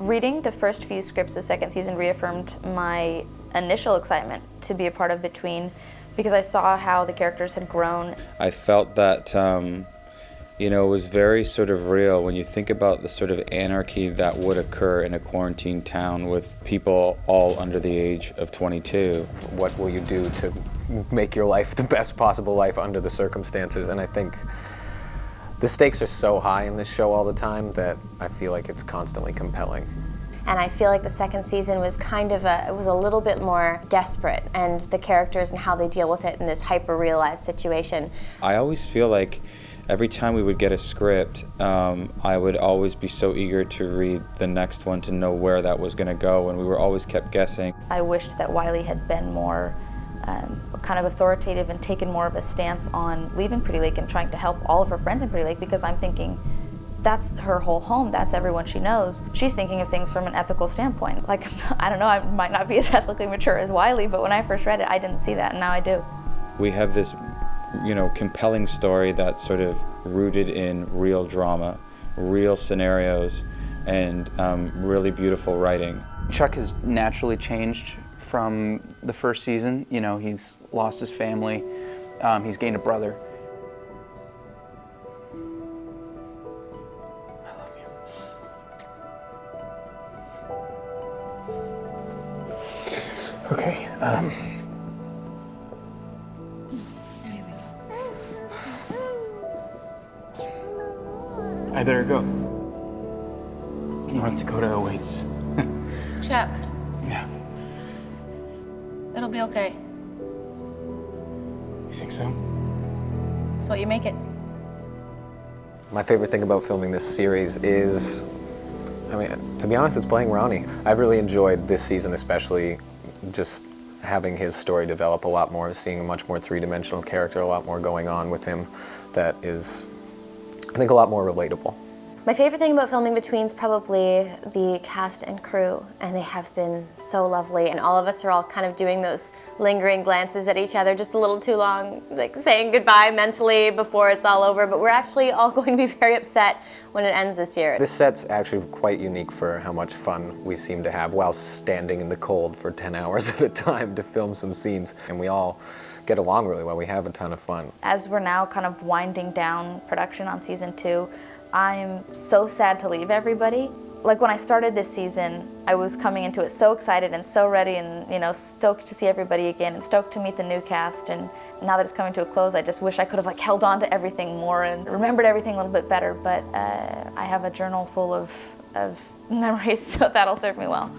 Reading the first few scripts of second season reaffirmed my initial excitement to be a part of Between, because I saw how the characters had grown. I felt that, it was very sort of real when you think about the sort of anarchy that would occur in a quarantine town with people all under the age of 22. What will you do to make your life the best possible life under the circumstances? And I think the stakes are so high in this show all the time that I feel like it's constantly compelling. And I feel like the second season was it was a little bit more desperate, and the characters and how they deal with it in this hyper-realized situation. I always feel like every time we would get a script, I would always be so eager to read the next one to know where that was going to go, and we were always kept guessing. I wished that Wiley had been more kind of authoritative and taken more of a stance on leaving Pretty Lake and trying to help all of her friends in Pretty Lake, because I'm thinking, that's her whole home, that's everyone she knows. She's thinking of things from an ethical standpoint. Like, I don't know, I might not be as ethically mature as Wiley, but when I first read it, I didn't see that, and now I do. We have this, compelling story that's sort of rooted in real drama, real scenarios, and really beautiful writing. Chuck has naturally changed from the first season. He's lost his family, he's gained a brother. Okay. I better go. North Dakota awaits. Chuck, Yeah. it'll be okay. You think so? That's what you make it. My favorite thing about filming this series is, to be honest, it's playing Ronnie. I've really enjoyed this season, especially just having his story develop a lot more, seeing a much more three-dimensional character, a lot more going on with him that is, I think, a lot more relatable. My favorite thing about filming Between's probably the cast and crew, and they have been so lovely, and all of us are all kind of doing those lingering glances at each other just a little too long, like saying goodbye mentally before it's all over, but we're actually all going to be very upset when it ends this year. This set's actually quite unique for how much fun we seem to have while standing in the cold for 10 hours at a time to film some scenes, and we all get along really well. We have a ton of fun. As we're now kind of winding down production on season 2, I'm so sad to leave everybody. Like, when I started this season, I was coming into it so excited and so ready and, stoked to see everybody again and stoked to meet the new cast. And now that it's coming to a close, I just wish I could have held on to everything more and remembered everything a little bit better. But I have a journal full of memories, so that'll serve me well.